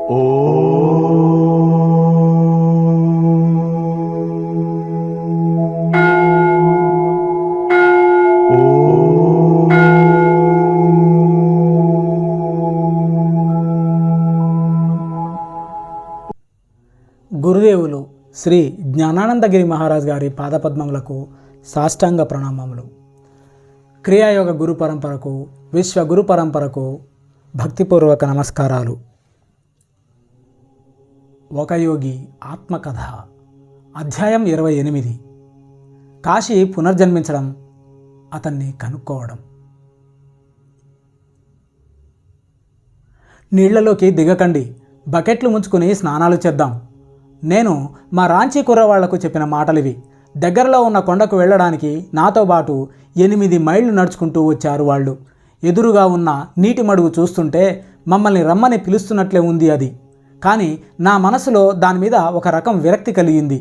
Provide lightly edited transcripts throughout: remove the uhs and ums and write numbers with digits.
గురుదేవులు శ్రీ జ్ఞానానందగిరి మహారాజ్ గారి పాదపద్మములకు సాష్టాంగ ప్రణామములు. క్రియాయోగ గురు పరంపరకు, విశ్వ గురు పరంపరకు భక్తిపూర్వక నమస్కారాలు. ఒక యోగి ఆత్మకథ, అధ్యాయం 28. కాశీ పునర్జన్మించడం, అతన్ని కనుక్కోవడం. నీళ్లలోకి దిగకండి, బకెట్లు ముంచుకుని స్నానాలు చేద్దాం. నేను మా రాంచీ కుర్రవాళ్లకు చెప్పిన మాటలివి. దగ్గరలో ఉన్న కొండకు వెళ్ళడానికి నాతో పాటు 8 మైళ్ళు నడుచుకుంటూ వచ్చారు వాళ్ళు. ఎదురుగా ఉన్న నీటి మడుగు చూస్తుంటే మమ్మల్ని రమ్మని పిలుస్తున్నట్లే ఉంది అది. కానీ నా మనసులో దాని మీద ఒక రకం విరక్తి కలిగింది.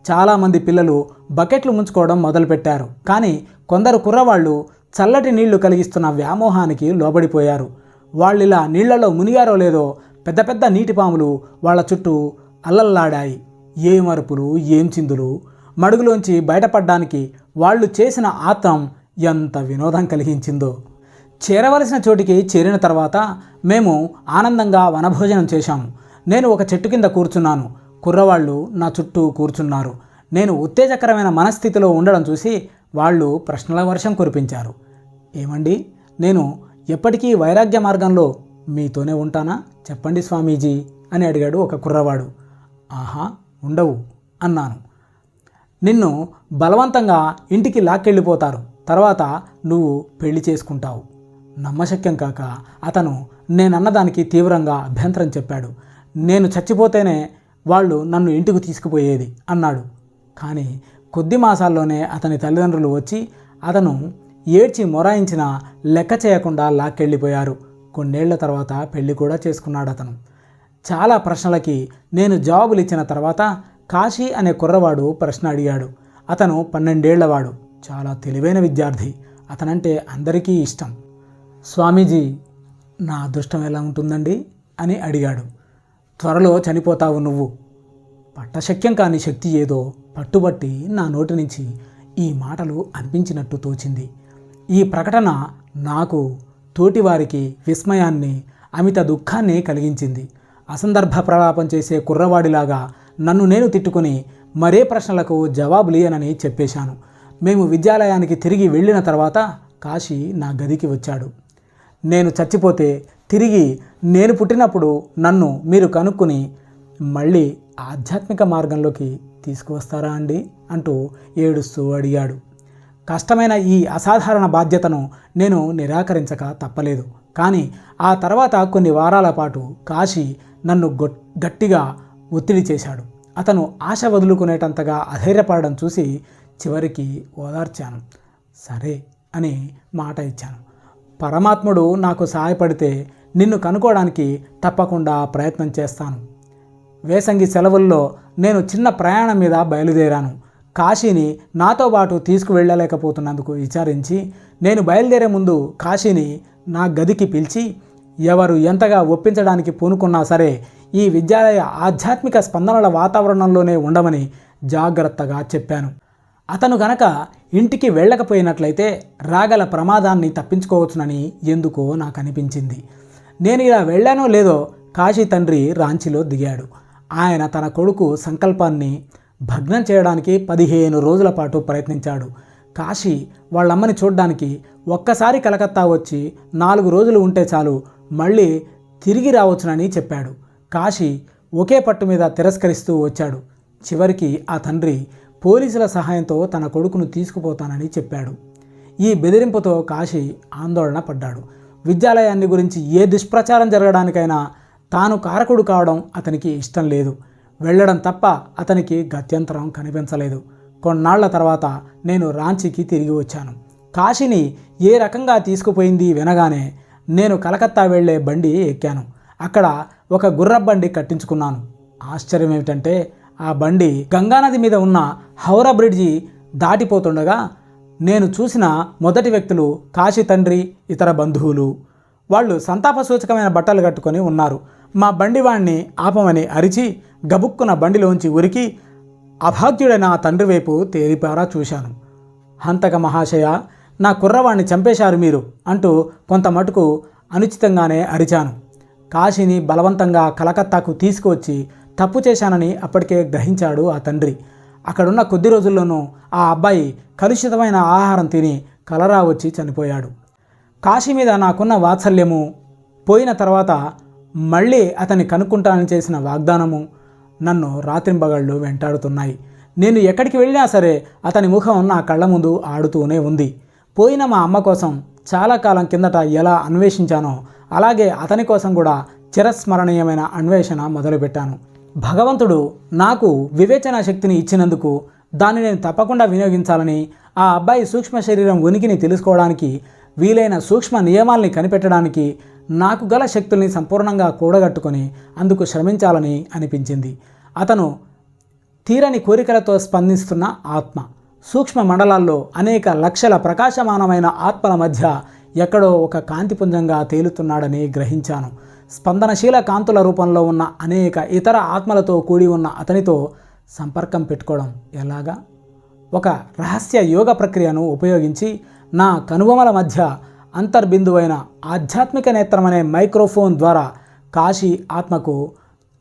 చాలామంది పిల్లలు బకెట్లు ముంచుకోవడం మొదలుపెట్టారు. కానీ కొందరు కుర్రవాళ్ళు చల్లటి నీళ్లు కలిగిస్తున్న వ్యామోహానికి లోబడిపోయారు. వాళ్ళిలా నీళ్లలో మునిగారో లేదో పెద్ద పెద్ద నీటిపాములు వాళ్ళ చుట్టూ అల్లల్లాడాయి. ఏం అరుపులు, ఏం చిందులు! మడుగులోంచి బయటపడ్డానికి వాళ్ళు చేసిన ఆత్రం ఎంత వినోదం కలిగించిందో. చేరవలసిన చోటికి చేరిన తర్వాత మేము ఆనందంగా వనభోజనం చేశాము. నేను ఒక చెట్టు కింద కూర్చున్నాను. కుర్రవాళ్ళు నా చుట్టూ కూర్చున్నారు. నేను ఉత్తేజకరమైన మనస్థితిలో ఉండడం చూసి వాళ్ళు ప్రశ్నల వర్షం కురిపించారు. ఏమండి, నేను ఎప్పటికీ వైరాగ్య మార్గంలో మీతోనే ఉంటానా? చెప్పండి స్వామీజీ అని అడిగాడు ఒక కుర్రవాడు. ఆహా, ఉండవు అన్నాను. నిన్ను బలవంతంగా ఇంటికి లాక్కెళ్ళిపోతారు. తర్వాత నువ్వు పెళ్లి చేసుకుంటావు. నమ్మశక్యం కాక అతను నేనన్నదానికి తీవ్రంగా అభ్యంతరం చెప్పాడు. నేను చచ్చిపోతేనే వాళ్ళు నన్ను ఇంటికి తీసుకుపోయేది అన్నాడు. కానీ కొద్ది మాసాల్లోనే అతని తల్లిదండ్రులు వచ్చి అతను ఏడ్చి మొరాయించినా లెక్క చేయకుండా లాక్కెళ్ళిపోయారు. కొన్నేళ్ల తర్వాత పెళ్లి కూడా చేసుకున్నాడు అతను. చాలా ప్రశ్నలకి నేను జవాబులు ఇచ్చిన తర్వాత కాశీ అనే కుర్రవాడు ప్రశ్న అడిగాడు. అతను 12 ఏళ్లవాడు. చాలా తెలివైన విద్యార్థి. అతనంటే అందరికీ ఇష్టం. స్వామీజీ, నా అదృష్టం ఎలా ఉంటుందండి అని అడిగాడు. త్వరలో చనిపోతావు నువ్వు. పట్టశక్యం కాని శక్తి ఏదో పట్టుబట్టి నా నోటి నుంచి ఈ మాటలు అనిపించినట్టు తోచింది. ఈ ప్రకటన నాకు, తోటివారికి విస్మయాన్ని, అమిత దుఃఖాన్ని కలిగించింది. అసందర్భ ప్రలాపం చేసే కుర్రవాడిలాగా నన్ను నేను తిట్టుకుని మరే ప్రశ్నలకు జవాబులియనని చెప్పేశాను. మేము విద్యాలయానికి తిరిగి వెళ్ళిన తర్వాత కాశీ నా గదికి వచ్చాడు. నేను చచ్చిపోతే తిరిగి నేను పుట్టినప్పుడు నన్ను మీరు కనుక్కుని మళ్ళీ ఆధ్యాత్మిక మార్గంలోకి తీసుకువస్తారా అండి అంటూ ఏడుస్తూ అడిగాడు. కష్టమైన ఈ అసాధారణ బాధ్యతను నేను నిరాకరించక తప్పలేదు. కానీ ఆ తర్వాత కొన్ని వారాల పాటు కాశీ నన్ను గట్టిగా ఒత్తిడి చేశాడు. అతను ఆశ వదులుకునేటంతగా అధైర్యపడడం చూసి చివరికి ఓదార్చాను. సరే అని మాట ఇచ్చాను. పరమాత్ముడు నాకు సహాయపడితే నిన్ను కనుక్కోవడానికి తప్పకుండా ప్రయత్నం చేస్తాను. వేసంగి సెలవుల్లో నేను చిన్న ప్రయాణం మీద బయలుదేరాను. కాశీని నాతో పాటు తీసుకువెళ్ళలేకపోతున్నందుకు విచారించి నేను బయలుదేరే ముందు కాశీని నా గదికి పిలిచి ఎవరు ఎంతగా ఒప్పించడానికి పూనుకున్నా సరే ఈ విద్యాలయ ఆధ్యాత్మిక స్పందనల వాతావరణంలోనే ఉండమని జాగ్రత్తగా చెప్పాను. అతను గనక ఇంటికి వెళ్ళకపోయినట్లయితే రాగల ప్రమాదాన్ని తప్పించుకోవచ్చునని ఎందుకో నాకు అనిపించింది. నేను ఇలా వెళ్ళానో లేదో కాశీ తండ్రి రాంచీలో దిగాడు. ఆయన తన కొడుకు సంకల్పాన్ని భగ్నం చేయడానికి 15 రోజుల పాటు ప్రయత్నించాడు. కాశీ వాళ్ళమ్మని చూడ్డానికి ఒక్కసారి కలకత్తా వచ్చి 4 రోజులు ఉంటే చాలు, మళ్ళీ తిరిగి రావచ్చునని చెప్పాడు. కాశీ ఒకే పట్టు మీద తిరస్కరిస్తూ వచ్చాడు. చివరికి ఆ తండ్రి పోలీసుల సహాయంతో తన కొడుకును తీసుకుపోతానని చెప్పాడు. ఈ బెదిరింపుతో కాశీ ఆందోళన పడ్డాడు. విద్యాలయాన్ని గురించి ఏ దుష్ప్రచారం జరగడానికైనా తాను కారకుడు కావడం అతనికి ఇష్టం లేదు. వెళ్ళడం తప్ప అతనికి గత్యంతరం కనిపించలేదు. కొన్నాళ్ల తర్వాత నేను రాంచీకి తిరిగి వచ్చాను. కాశీని ఏ రకంగా తీసుకుపోయింది వినగానే నేను కలకత్తా వెళ్లే బండి ఎక్కాను. అక్కడ ఒక గుర్రబండి కట్టించుకున్నాను. ఆశ్చర్యం ఏమిటంటే ఆ బండి గంగానది మీద ఉన్న హౌరా బ్రిడ్జి దాటిపోతుండగా నేను చూసిన మొదటి వ్యక్తులు కాశీ తండ్రి, ఇతర బంధువులు. వాళ్ళు సంతాప సూచకమైన బట్టలు కట్టుకొని ఉన్నారు. మా బండివాణ్ణి ఆపమని అరిచి గబుక్కున బండిలోంచి ఉరికి అభాగ్యుడైన ఆ తండ్రి వైపు తేరిపారా చూశాను. హంతక మహాశయ, నా కుర్రవాణ్ణి చంపేశారు మీరు అంటూ కొంత మటుకు అనుచితంగానే అరిచాను. కాశీని బలవంతంగా కలకత్తాకు తీసుకువచ్చి తప్పు చేశానని అప్పటికే గ్రహించాడు ఆ తండ్రి. అక్కడున్న కొద్ది రోజుల్లోనూ ఆ అబ్బాయి కలుషితమైన ఆహారం తిని కలరా వచ్చి చనిపోయాడు. కాశీ మీద నాకున్న వాత్సల్యము పోయిన తర్వాత మళ్ళీ అతన్ని కనుక్కుంటానని చేసిన వాగ్దానము నన్ను రాత్రింబగళ్ళు వెంటాడుతున్నాయి. నేను ఎక్కడికి వెళ్ళినా సరే అతని ముఖం నా కళ్ళ ముందు ఆడుతూనే ఉంది. పోయిన మా అమ్మ కోసం చాలా కాలం కిందట ఎలా అన్వేషించానో అలాగే అతని కోసం కూడా చిరస్మరణీయమైన అన్వేషణ మొదలుపెట్టాను. భగవంతుడు నాకు వివేచన శక్తిని ఇచ్చినందుకు దాన్ని నేను తప్పకుండా వినియోగించాలని, ఆ అబ్బాయి సూక్ష్మ శరీరం ఉనికిని తెలుసుకోవడానికి, వీలైన సూక్ష్మ నియమాల్ని కనిపెట్టడానికి నాకు గల శక్తుల్ని సంపూర్ణంగా కూడగట్టుకొని అందుకు శ్రమించాలని అనిపించింది. అతను తీరని కోరికలతో స్పందిస్తున్న ఆత్మ. సూక్ష్మ మండలాల్లో అనేక లక్షల ప్రకాశమానమైన ఆత్మల మధ్య ఎక్కడో ఒక కాంతిపుంజంగా తేలుతున్నాడని గ్రహించాను. స్పందనశీల కాంతుల రూపంలో ఉన్న అనేక ఇతర ఆత్మలతో కూడి ఉన్న అతనితో సంపర్కం పెట్టుకోవడం ఎలాగా? ఒక రహస్య యోగ ప్రక్రియను ఉపయోగించి నా కనుబొమల మధ్య అంతర్బిందువైన ఆధ్యాత్మిక నేత్రం అనే మైక్రోఫోన్ ద్వారా కాశీ ఆత్మకు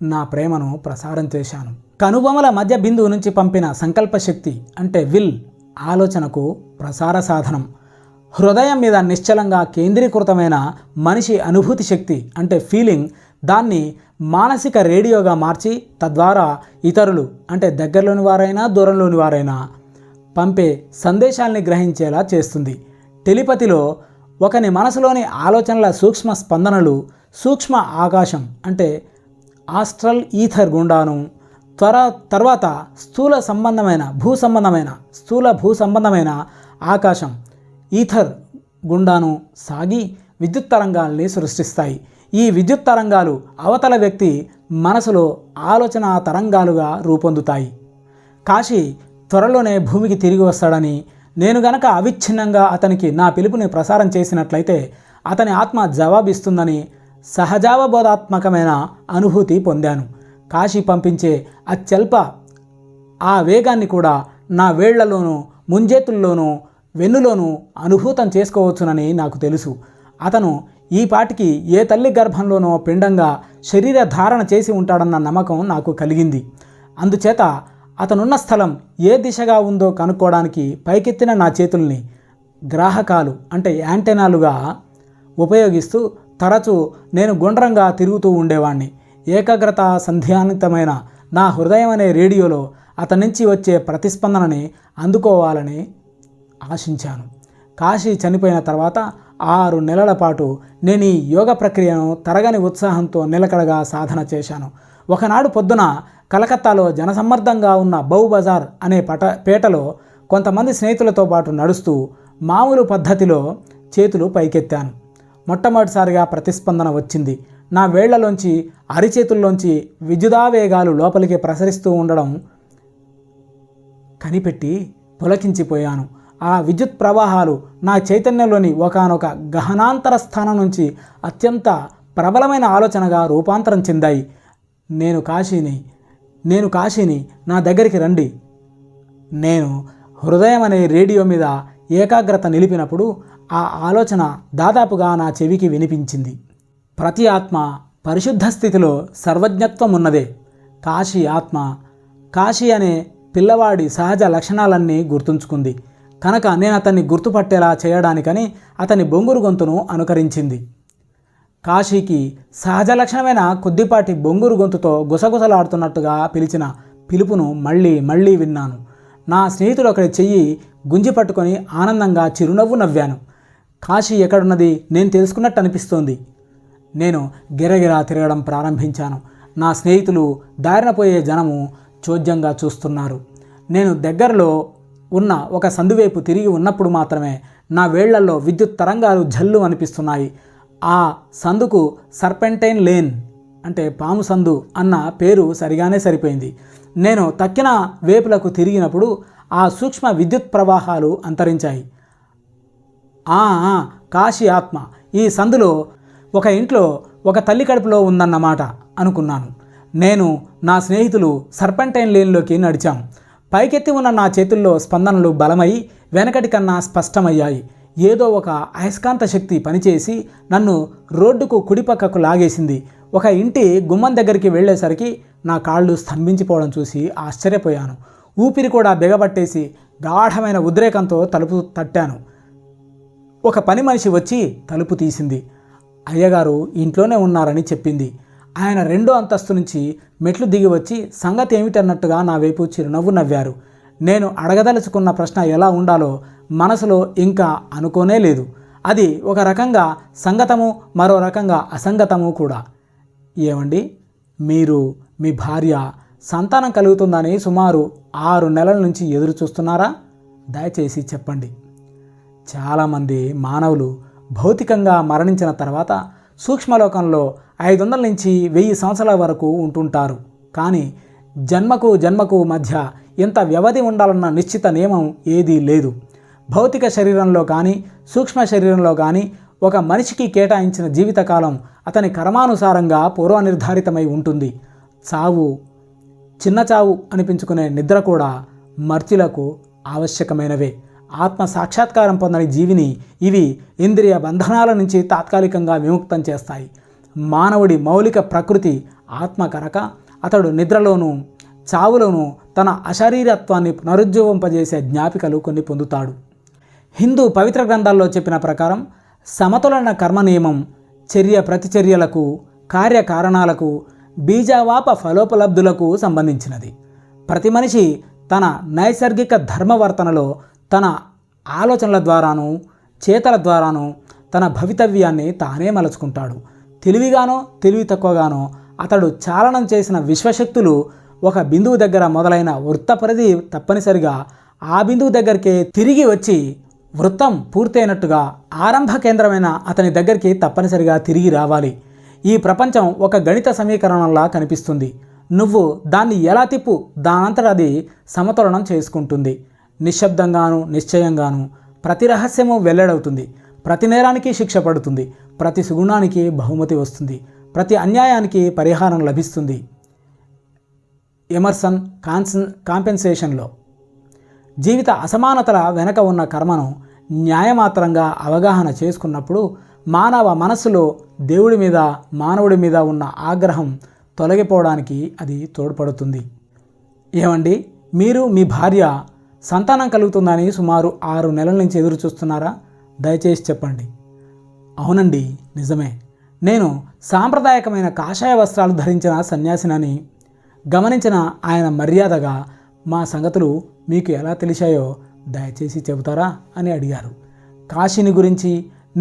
నా ప్రేమను ప్రసారం చేశాను. కనుబొమల మధ్య బిందువు నుంచి పంపిన సంకల్ప శక్తి అంటే విల్ ఆలోచనకు ప్రసార సాధనం. హృదయం మీద నిశ్చలంగా కేంద్రీకృతమైన మనిషి అనుభూతి శక్తి అంటే ఫీలింగ్ దాన్ని మానసిక రేడియోగా మార్చి తద్వారా ఇతరులు అంటే దగ్గరలోని వారైనా దూరంలోని వారైనా పంపే సందేశాల్ని గ్రహించేలా చేస్తుంది. టెలిపతిలో ఒకని మనసులోని ఆలోచనల సూక్ష్మ స్పందనలు సూక్ష్మ ఆకాశం అంటే ఆస్ట్రల్ ఈథర్ గుండాను తర్వాత స్థూల భూ సంబంధమైన ఆకాశం ఈథర్ గుండాను సాగి విద్యుత్ తరంగాల్ని సృష్టిస్తాయి. ఈ విద్యుత్ తరంగాలు అవతల వ్యక్తి మనసులో ఆలోచన తరంగాలుగా రూపొందుతాయి. కాశీ త్వరలోనే భూమికి తిరిగి వస్తాడని, నేను గనక అవిచ్ఛిన్నంగా అతనికి నా పిలుపుని ప్రసారం చేసినట్లయితే అతని ఆత్మ జవాబిస్తుందని సహజావబోధాత్మకమైన అనుభూతి పొందాను. కాశీ పంపించే అత్యల్ప ఆ వేగాన్ని కూడా నా వేళ్లలోనూ ముంజేతుల్లోనూ వెన్నులోనూ అనుభూతం చేసుకోవచ్చునని నాకు తెలుసు. అతను ఈ పాటికి ఏ తల్లి గర్భంలోనో పిండంగా శరీర ధారణ చేసి ఉంటాడన్న నమ్మకం నాకు కలిగింది. అందుచేత అతనున్న స్థలం ఏ దిశగా ఉందో కనుక్కోవడానికి పైకెత్తిన నా చేతుల్ని గ్రాహకాలు అంటే యాంటెనాలుగా ఉపయోగిస్తూ తరచూ నేను గుండ్రంగా తిరుగుతూ ఉండేవాణ్ణి. ఏకాగ్రత సంధ్యానితమైన నా హృదయం అనే రేడియోలో అతని నుంచి వచ్చే ప్రతిస్పందనని అందుకోవాలని ఆశించాను. కాశీ చనిపోయిన తర్వాత 6 నెలల పాటు నేను ఈ యోగ ప్రక్రియను తరగని ఉత్సాహంతో నిలకడగా సాధన చేశాను. ఒకనాడు పొద్దున కలకత్తాలో జనసమ్మర్దంగా ఉన్న బౌ బజార్ అనే పేటలో కొంతమంది స్నేహితులతో పాటు నడుస్తూ మామూలు పద్ధతిలో చేతులు పైకెత్తాను. మొట్టమొదటిసారిగా ప్రతిస్పందన వచ్చింది. నా వేళ్లలోంచి అరిచేతుల్లోంచి విద్యుదావేగాలు లోపలికి ప్రసరిస్తూ ఉండడం కనిపెట్టి పులకించిపోయాను. ఆ విద్యుత్ ప్రవాహాలు నా చైతన్యంలోని ఒకానొక గహనాంతర స్థానం నుంచి అత్యంత ప్రబలమైన ఆలోచనగా రూపాంతరం చెందాయి. నేను కాశీని నా దగ్గరికి రండి. నేను హృదయం అనే రేడియో మీద ఏకాగ్రత నిలిపినప్పుడు ఆ ఆలోచన దాదాపుగా నా చెవికి వినిపించింది. ప్రతి ఆత్మ పరిశుద్ధ స్థితిలో సర్వజ్ఞత్వం ఉన్నదే. కాశీ ఆత్మ కాశీ అనే పిల్లవాడి సహజ లక్షణాలన్నీ గుర్తుంచుకుంది కనుక నేను అతన్ని గుర్తుపట్టేలా చేయడానికని అతని బొంగురు గొంతును అనుకరించింది. కాశీకి సహజ లక్షణమైన కొద్దిపాటి బొంగురు గొంతుతో గుసగుసలాడుతున్నట్టుగా పిలిచిన పిలుపును మళ్ళీ మళ్ళీ విన్నాను. నా స్నేహితుడు ఒకరి చెయ్యి గుంజి పట్టుకొని ఆనందంగా చిరునవ్వు నవ్వాను. కాశీ ఎక్కడున్నది నేను తెలుసుకున్నట్టు అనిపిస్తోంది. నేను గిరగిరా తిరగడం ప్రారంభించాను. నా స్నేహితులు దారిన పోయే జనము చోద్యంగా చూస్తున్నారు. నేను దగ్గరలో ఉన్న ఒక సందువైపు తిరిగి ఉన్నప్పుడు మాత్రమే నా వేళ్లల్లో విద్యుత్ తరంగాలు జల్లు అనిపిస్తున్నాయి. ఆ సందుకు సర్పెంటైన్ లేన్ అంటే పాము సందు అన్న పేరు సరిగానే సరిపోయింది. నేను తక్కిన వేపులకు తిరిగినప్పుడు ఆ సూక్ష్మ విద్యుత్ ప్రవాహాలు అంతరించాయి. కాశీ ఆత్మ ఈ సందులో ఒక ఇంట్లో ఒక తల్లి కడుపులో ఉందన్నమాట అనుకున్నాను. నేను నా స్నేహితులు సర్పెంటైన్ లేన్లోకి నడిచాం. పైకెత్తి ఉన్న నా చేతుల్లో స్పందనలు బలమై వెనకటి కన్నా స్పష్టమయ్యాయి. ఏదో ఒక అయస్కాంత శక్తి పనిచేసి నన్ను రోడ్డుకు కుడిపక్కకు లాగేసింది. ఒక ఇంటి గుమ్మం దగ్గరికి వెళ్ళేసరికి నా కాళ్ళు స్తంభించిపోవడం చూసి ఆశ్చర్యపోయాను. ఊపిరి కూడా బిగబట్టేసి గాఢమైన ఉద్రేకంతో తలుపు తట్టాను. ఒక పని మనిషి వచ్చి తలుపు తీసింది. అయ్యగారు ఇంట్లోనే ఉన్నారని చెప్పింది. ఆయన 2వ అంతస్తు నుంచి మెట్లు దిగి వచ్చి సంగతి ఏమిటన్నట్టుగా నా వైపు చిరునవ్వు నవ్వారు. నేను అడగదలుచుకున్న ప్రశ్న ఎలా ఉండాలో మనసులో ఇంకా అనుకోనే లేదు. అది ఒక రకంగా సంగతము, మరో రకంగా అసంగతము కూడా. ఏమండి, మీరు మీ భార్య సంతానం కలుగుతుందని సుమారు 6 నెలల నుంచి ఎదురు చూస్తున్నారా? దయచేసి చెప్పండి. చాలామంది మానవులు భౌతికంగా మరణించిన తర్వాత సూక్ష్మలోకంలో 500 నుంచి 1000 సంవత్సరాల వరకు ఉంటుంటారు. కానీ జన్మకు మధ్య ఎంత వ్యవధి ఉండాలన్న నిశ్చిత నియమం ఏదీ లేదు. భౌతిక శరీరంలో కానీ సూక్ష్మ శరీరంలో కానీ ఒక మనిషికి కేటాయించిన జీవితకాలం అతని కర్మానుసారంగా పూర్వనిర్ధారితమై ఉంటుంది. చావు, చిన్న చావు అనిపించుకునే నిద్ర కూడా మర్త్యులకు ఆవశ్యకమైనవే. ఆత్మ సాక్షాత్కారం పొందని జీవిని ఇవి ఇంద్రియ బంధనాల నుంచి తాత్కాలికంగా విముక్తం చేస్తాయి. మానవుడి మౌలిక ప్రకృతి ఆత్మ కనుక అతడు నిద్రలోనూ చావులోనూ తన అశరీరత్వాన్ని పునరుజ్జీవింపజేసే జ్ఞాపికలు కొన్ని పొందుతాడు. హిందూ పవిత్ర గ్రంథాల్లో చెప్పిన ప్రకారం సమతులన కర్మ నియమం చర్య ప్రతిచర్యలకు, కార్యకారణాలకు, బీజావాప ఫలోపలబ్ధులకు సంబంధించినది. ప్రతి మనిషి తన నైసర్గిక ధర్మవర్తనలో తన ఆలోచనల ద్వారాను చేతల ద్వారాను తన భవితవ్యాన్ని తానే మలుచుకుంటాడు. తెలివిగానో తెలివి తక్కువగానో అతడు చాలనం చేసిన విశ్వశక్తులు ఒక బిందువు దగ్గర మొదలైన వృత్త పరిధి తప్పనిసరిగా ఆ బిందువు దగ్గరికే తిరిగి వచ్చి వృత్తం పూర్తయినట్టుగా ఆరంభ కేంద్రమైన అతని దగ్గరికి తప్పనిసరిగా తిరిగి రావాలి. ఈ ప్రపంచం ఒక గణిత సమీకరణంలా కనిపిస్తుంది. నువ్వు దాన్ని ఎలా తిప్పు దానంతట అది సమతులనం చేసుకుంటుంది. నిశ్శబ్దంగాను నిశ్చయంగాను ప్రతి రహస్యము వెల్లడవుతుంది. ప్రతి నేరానికి శిక్ష పడుతుంది. ప్రతి సుగుణానికి బహుమతి వస్తుంది. ప్రతి అన్యాయానికి పరిహారం లభిస్తుంది. ఎమర్సన్ కాంపెన్సేషన్లో జీవిత అసమానతల వెనక ఉన్న కర్మను న్యాయమాత్రంగా అవగాహన చేసుకున్నప్పుడు మానవ మనస్సులో దేవుడి మీద మానవుడి మీద ఉన్న ఆగ్రహం తొలగిపోవడానికి అది తోడ్పడుతుంది. ఏమండి, మీరు మీ భార్య సంతానం కలుగుతుందని సుమారు 6 నెలల నుంచి ఎదురు చూస్తున్నారా? దయచేసి చెప్పండి. అవునండి, నిజమే. నేను సాంప్రదాయకమైన కాషాయ వస్త్రాలు ధరించిన సన్యాసినని గమనించిన ఆయన మర్యాదగా మా సంగతులు మీకు ఎలా తెలిసాయో దయచేసి చెబుతారా అని అడిగారు. కాశీని గురించి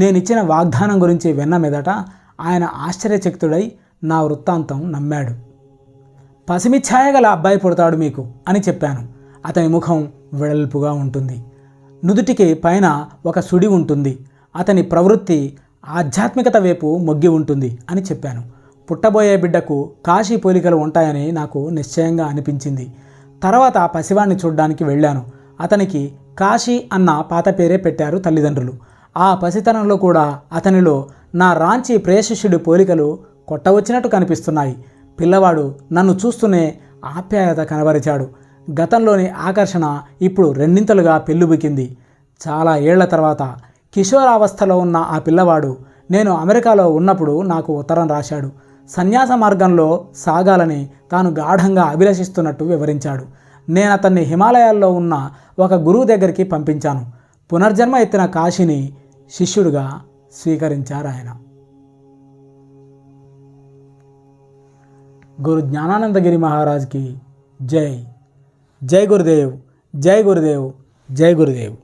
నేనిచ్చిన వాగ్దానం గురించి విన్న మీదట ఆయన ఆశ్చర్యచకితుడై నా వృత్తాంతం నమ్మాడు. పసిమిఛాయగల అబ్బాయి పుడతాడు మీకు అని చెప్పాను. అతని ముఖం వెడల్పుగా ఉంటుంది. నుదుటికి పైన ఒక సుడి ఉంటుంది. అతని ప్రవృత్తి ఆధ్యాత్మికత వైపు మొగ్గి ఉంటుంది అని చెప్పాను. పుట్టబోయే బిడ్డకు కాశీ పోలికలు ఉంటాయని నాకు నిశ్చయంగా అనిపించింది. తర్వాత పసివాణ్ణి చూడ్డానికి వెళ్ళాను. అతనికి కాశీ అన్న పాత పేరే పెట్టారు తల్లిదండ్రులు. ఆ పసితనంలో కూడా అతనిలో నా రాంచీ ప్రేయశిష్యుడి పోలికలు కొట్టవచ్చినట్టు కనిపిస్తున్నాయి. పిల్లవాడు నన్ను చూస్తూనే ఆప్యాయత కనబరిచాడు. గతంలోని ఆకర్షణ ఇప్పుడు రెండింతలుగా పెళ్ళుబికింది. చాలా ఏళ్ల తర్వాత కిషోరావస్థలో ఉన్న ఆ పిల్లవాడు నేను అమెరికాలో ఉన్నప్పుడు నాకు ఉత్తరం రాశాడు. సన్యాస మార్గంలో సాగాలని తాను గాఢంగా అభిలషిస్తున్నట్టు వివరించాడు. నేను అతన్ని హిమాలయాల్లో ఉన్న ఒక గురువు దగ్గరికి పంపించాను. పునర్జన్మ ఎత్తిన కాశీని శిష్యుడిగా స్వీకరించారు ఆయన. గురు జ్ఞానానందగిరి మహారాజ్కి జై. జై గురుదేవ్, జై గురుదేవ్, జై గురుదేవ్.